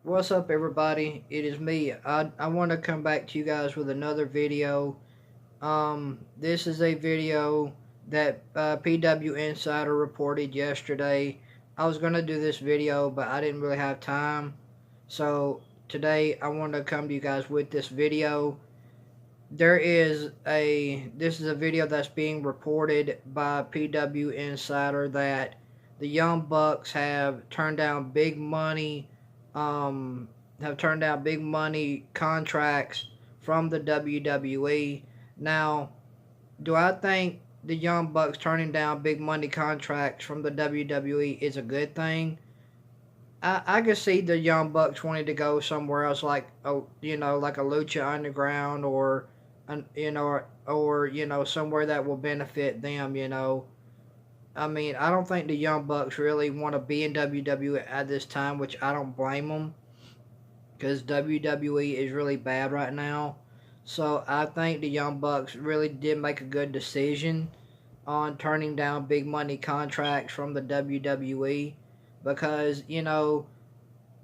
What's up, everybody? It is me. I want to come back to you guys with another video. This is a video that PW Insider reported yesterday. I was going to do this video, but I didn't really have time. So today I want to come to you guys with this video. This is a video that's being reported by PW Insider that the Young Bucks have turned down big money, um, contracts from the WWE. Now, do I think the Young Bucks turning down big money contracts from the WWE is a good thing? I could see the Young Bucks wanting to go somewhere else, like like a Lucha Underground or, somewhere that will benefit them. I mean, I don't think the Young Bucks really want to be in WWE at this time, which I don't blame them, because WWE is really bad right now. So I think the Young Bucks really did make a good decision on turning down big money contracts from the WWE, because the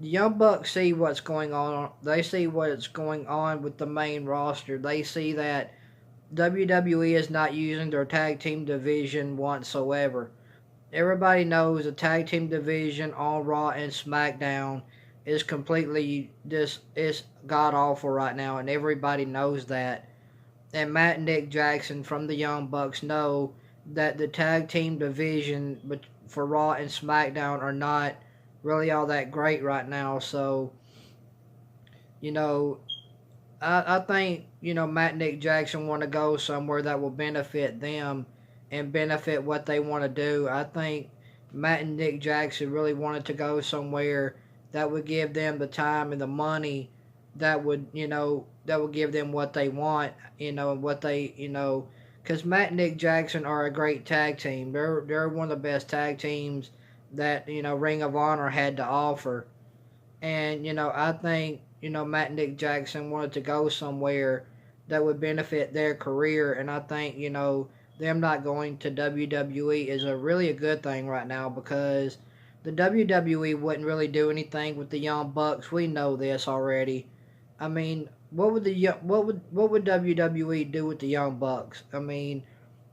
Young Bucks see what's going on. They see what's going on with the main roster. They see that WWE is not using their tag team division whatsoever. Everybody knows the tag team division on Raw and SmackDown is completely just it's god awful right now, and everybody knows that. And Matt and Nick Jackson from the Young Bucks know that the tag team division for Raw and SmackDown are not really all that great right now. So, you know, I think, Matt and Nick Jackson want to go somewhere that will benefit them and benefit what they want to do. I think Matt and Nick Jackson really wanted to go somewhere that would give them the time and the money that would give them what they want, because Matt and Nick Jackson are a great tag team. They're one of the best tag teams that, Ring of Honor had to offer. And, I think, Matt and Nick Jackson wanted to go somewhere that would benefit their career. And I think, them not going to WWE is a good thing right now, because the WWE wouldn't really do anything with the Young Bucks. We know this already. I mean, what would WWE do with the Young Bucks? I mean,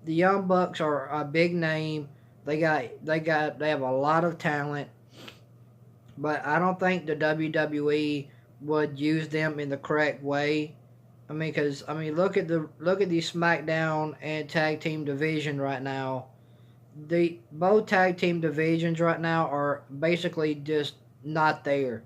the Young Bucks are a big name. They have a lot of talent, but I don't think the WWE would use them in the correct way. I mean, look at the SmackDown and tag team division right now. The both tag team divisions right now are basically just not there.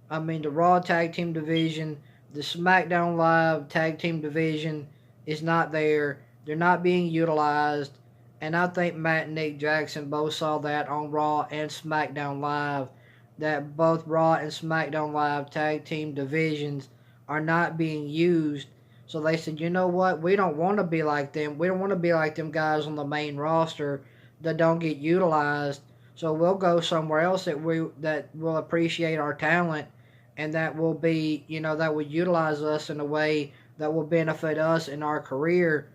I mean, the Raw tag team division, the SmackDown Live tag team division is not there. They're not being utilized. And I think Matt and Nick Jackson both saw that on Raw and SmackDown Live, that both Raw and SmackDown Live tag team divisions are not being used. So they said, you know what? We don't want to be like them. We don't want to be like them guys on the main roster that don't get utilized. So we'll go somewhere else that will appreciate our talent, and that will be, that will utilize us in a way that will benefit us in our career.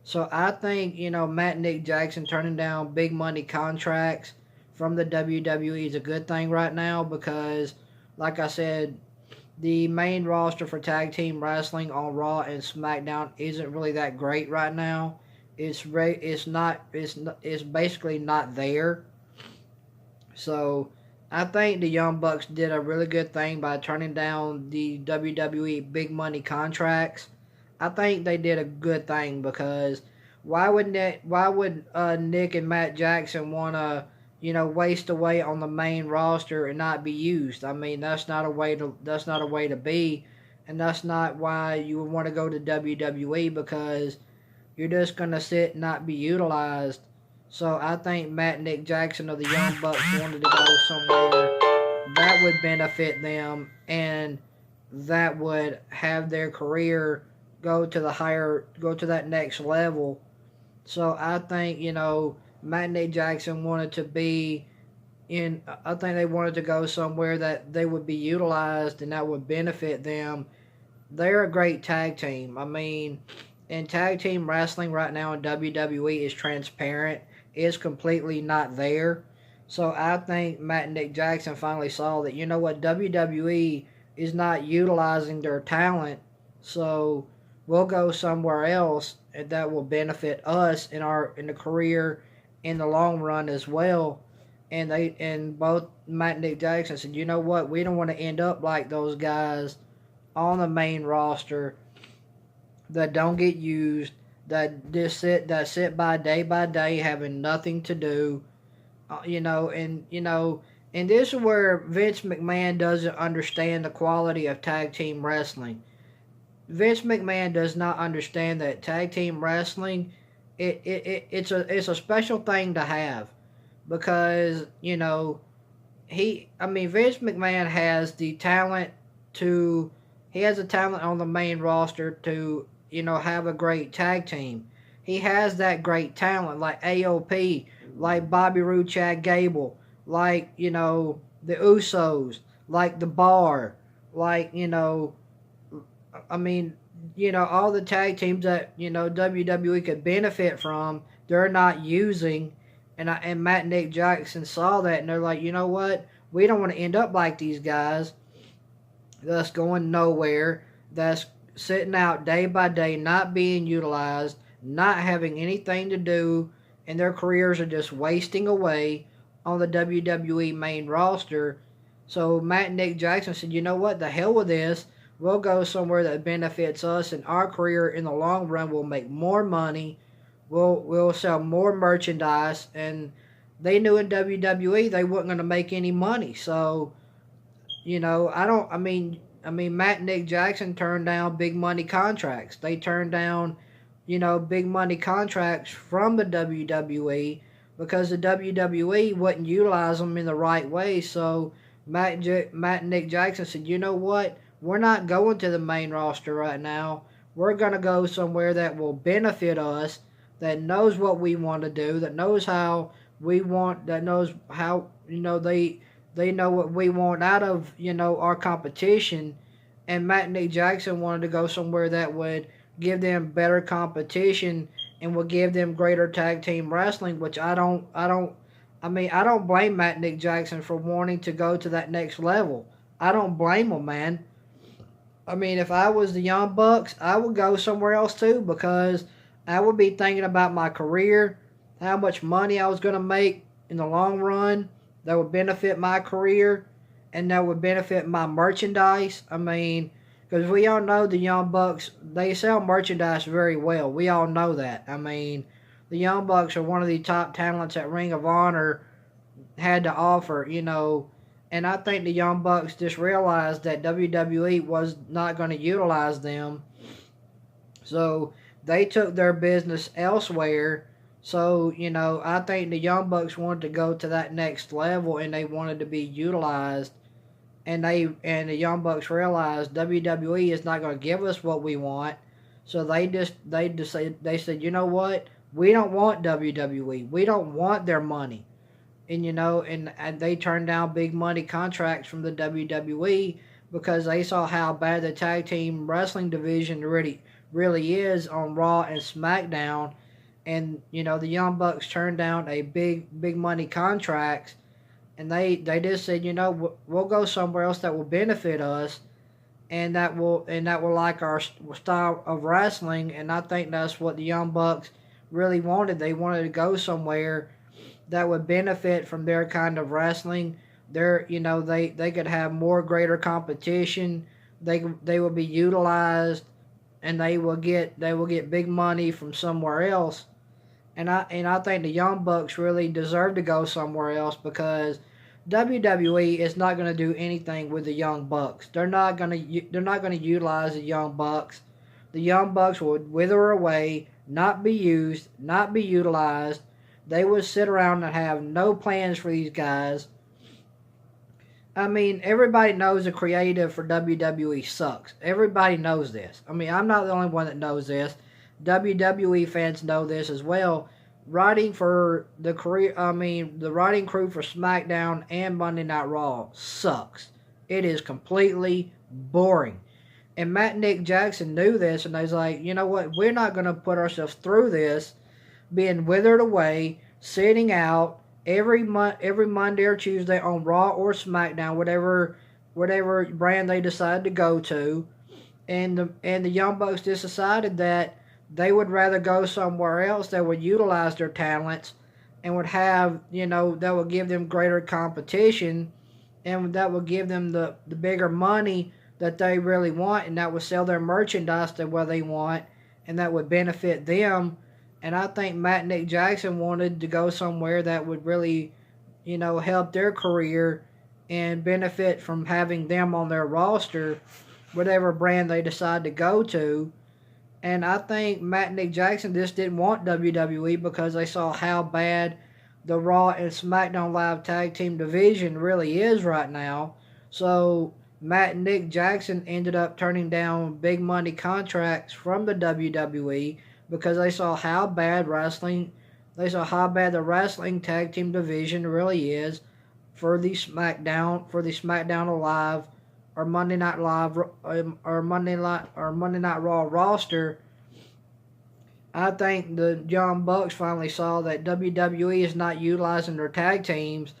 So I think, Matt and Nick Jackson turning down big money contracts from the WWE is a good thing right now, because, like I said, the main roster for tag team wrestling on Raw and SmackDown isn't really that great right now. It's basically not there. So I think the Young Bucks did a really good thing by turning down the WWE big money contracts. I think they did a good thing, because why would Nick and Matt Jackson want to waste away on the main roster and not be used? I mean, that's not a way to be, and that's not why you would want to go to WWE, because you're just gonna sit and not be utilized. So I think Matt and Nick Jackson of the Young Bucks wanted to go somewhere that would benefit them, and that would have their career go to that next level. So I think, Matt and Nick Jackson wanted to be I think they wanted to go somewhere that they would be utilized and that would benefit them. They're a great tag team. I mean, and tag team wrestling right now in WWE is transparent. It's completely not there. So I think Matt and Nick Jackson finally saw that, you know what, WWE is not utilizing their talent, so we'll go somewhere else and that will benefit us in the career in the long run as well. And both Matt and Nick Jackson said, you know what, we don't want to end up like those guys on the main roster that don't get used, that sit by day having nothing to do, and this is where Vince McMahon doesn't understand the quality of tag team wrestling. Vince McMahon does not understand that tag team wrestling, it's a special thing to have, because Vince McMahon has the talent to he has the talent on the main roster to have a great tag team. He has that great talent like AOP, like Bobby Roode, Chad Gable, like the Usos, like the Bar, like all the tag teams that WWE could benefit from. They're not using, and Matt and Nick Jackson saw that, and they're like, you know what? We don't want to end up like these guys. That's going nowhere. That's sitting out day by day, not being utilized, not having anything to do, and their careers are just wasting away on the WWE main roster. So Matt and Nick Jackson said, you know what? The hell with this. We'll go somewhere that benefits us, and our career in the long run will make more money. We'll sell more merchandise, and they knew in WWE they weren't going to make any money. So, Matt and Nick Jackson turned down big money contracts. They turned down, big money contracts from the WWE because the WWE wouldn't utilize them in the right way. So Matt and Nick Jackson said, you know what? We're not going to the main roster right now. We're going to go somewhere that will benefit us, that knows what we want to do, that knows how we want, that knows how, they know what we want out of, our competition. And Matt and Nick Jackson wanted to go somewhere that would give them better competition and will give them greater tag team wrestling, which I don't blame Matt and Nick Jackson for wanting to go to that next level. I don't blame them, man. If I was the Young Bucks, I would go somewhere else too, because I would be thinking about my career, how much money I was going to make in the long run that would benefit my career and that would benefit my merchandise. Because we all know the Young Bucks, they sell merchandise very well. We all know that. The Young Bucks are one of the top talents that Ring of Honor had to offer, And I think the Young Bucks just realized that WWE was not going to utilize them. So they took their business elsewhere. So, I think the Young Bucks wanted to go to that next level, and they wanted to be utilized. And the Young Bucks realized WWE is not going to give us what we want. So they said, you know what? We don't want WWE. We don't want their money. And they turned down big money contracts from the WWE because they saw how bad the tag team wrestling division really is on Raw and SmackDown. And the Young Bucks turned down a big money contracts, and they just said, we'll go somewhere else that will benefit us, and that will like our style of wrestling. And I think that's what the Young Bucks really wanted. They wanted to go somewhere that would benefit from their kind of wrestling. They could have more greater competition. They will be utilized, and they will get big money from somewhere else. And I think the Young Bucks really deserve to go somewhere else, because WWE is not going to do anything with the Young Bucks. They're not going to utilize the Young Bucks. The Young Bucks would wither away, not be used, not be utilized. They would sit around and have no plans for these guys. Everybody knows the creative for WWE sucks. Everybody knows this. I'm not the only one that knows this. WWE fans know this as well. Writing for the writing crew for SmackDown and Monday Night Raw sucks. It is completely boring. And Matt and Nick Jackson knew this, and they was like, you know what? We're not going to put ourselves through this, being withered away, sitting out, every Monday or Tuesday on Raw or SmackDown, whatever brand they decide to go to, and the Young Bucks just decided that they would rather go somewhere else that would utilize their talents and would have, that would give them greater competition, and that would give them the bigger money that they really want, and that would sell their merchandise the way they want, and that would benefit them. And I think Matt and Nick Jackson wanted to go somewhere that would really, help their career and benefit from having them on their roster, whatever brand they decide to go to. And I think Matt and Nick Jackson just didn't want WWE because they saw how bad the Raw and SmackDown Live Tag Team division really is right now. So Matt and Nick Jackson ended up turning down big money contracts from the WWE because they saw how bad the wrestling tag team division really is for the SmackDown Live or Monday Night Live or Monday Night Raw roster. I think the Young Bucks finally saw that WWE is not utilizing their tag teams,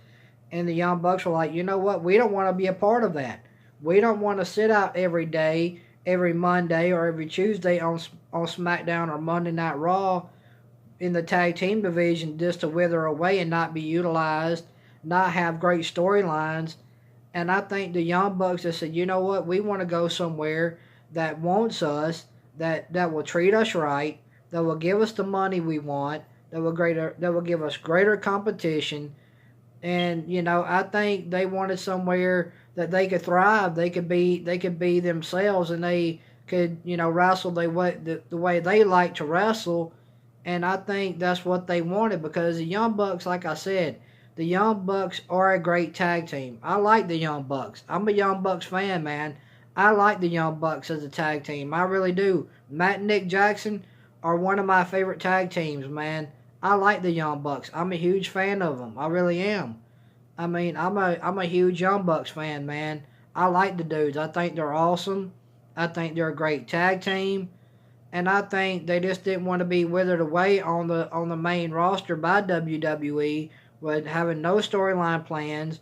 and the Young Bucks were like, you know what, we don't want to be a part of that. We don't want to sit out every day, every Monday or every Tuesday on SmackDown or Monday Night Raw in the tag team division just to wither away and not be utilized, not have great storylines. And I think the Young Bucks just said, you know what, we want to go somewhere that wants us, that will treat us right, that will give us the money we want, that will give us greater competition. And I think they wanted somewhere that they could thrive, they could be themselves, and they could wrestle the way they like to wrestle. And I think that's what they wanted, because the Young Bucks, like I said, the Young Bucks are a great tag team. I like the Young Bucks. I'm a Young Bucks fan, man. I like the Young Bucks as a tag team. I really do. Matt and Nick Jackson are one of my favorite tag teams, man. I like the Young Bucks. I'm a huge fan of them. I really am. I mean, I'm a huge Young Bucks fan, man. I like the dudes. I think they're awesome. I think they're a great tag team. And I think they just didn't want to be withered away on the main roster by WWE, with having no storyline plans,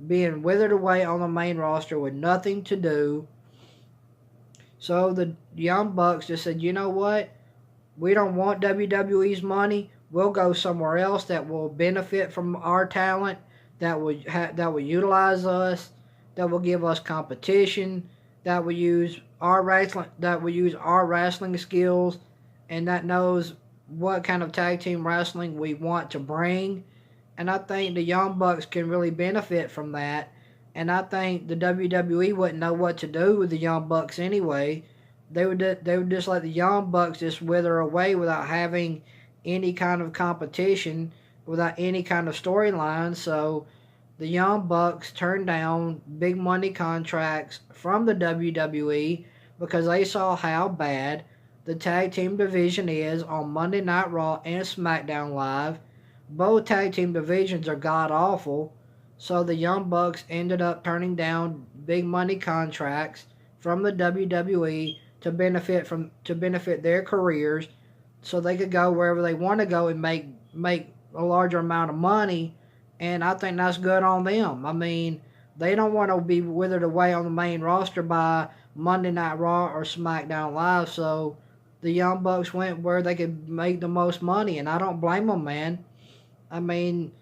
being withered away on the main roster with nothing to do. So the Young Bucks just said, you know what? We don't want WWE's money. We'll go somewhere else that will benefit from our talent, that will utilize us, that will give us competition, that will use our wrestling skills, and that knows what kind of tag team wrestling we want to bring. And I think the Young Bucks can really benefit from that. And I think the WWE wouldn't know what to do with the Young Bucks anyway. They would just let the Young Bucks just wither away without having any kind of competition, without any kind of storyline. So the Young Bucks turned down big money contracts from the WWE because they saw how bad the tag team division is on Monday Night Raw and SmackDown Live. Both tag team divisions are god awful. So the Young Bucks ended up turning down big money contracts from the WWE to benefit their careers, so they could go wherever they want to go and make a larger amount of money. And I think that's good on them. I mean, they don't want to be withered away on the main roster by Monday Night Raw or SmackDown Live. So the Young Bucks went where they could make the most money, and I don't blame them, man. I think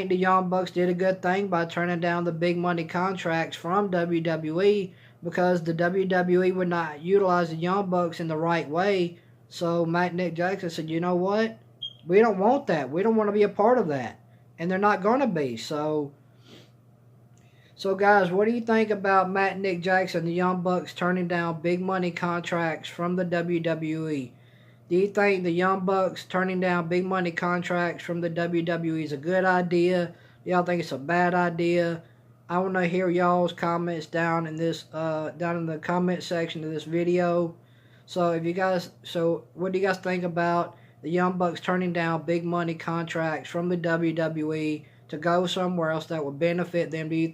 the Young Bucks did a good thing by turning down the big money contracts from WWE, because the WWE would not utilize the Young Bucks in the right way. So Matt and Nick Jackson said, you know what? We don't want that. We don't want to be a part of that. And they're not going to be. So guys, what do you think about Matt and Nick Jackson, the Young Bucks, turning down big money contracts from the WWE? Do you think the Young Bucks turning down big money contracts from the WWE is a good idea? Do y'all think it's a bad idea? I want to hear y'all's comments down in the comment section of this video. So what do you guys think about the Young Bucks turning down big money contracts from the WWE to go somewhere else that would benefit them? Do you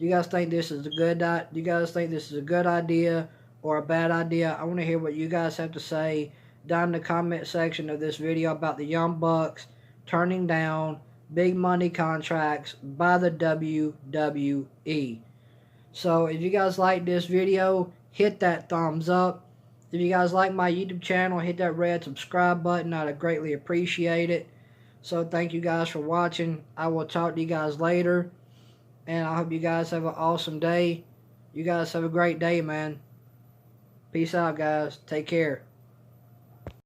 guys think this is a good idea or a bad idea? I want to hear what you guys have to say down in the comment section of this video about the Young Bucks turning down big money contracts by the WWE. So if you guys like this video, hit that thumbs up. If you guys like my YouTube channel, hit that red subscribe button. I'd greatly appreciate it. So thank you guys for watching. I will talk to you guys later. And I hope you guys have an awesome day. You guys have a great day, man. Peace out, guys. Take care.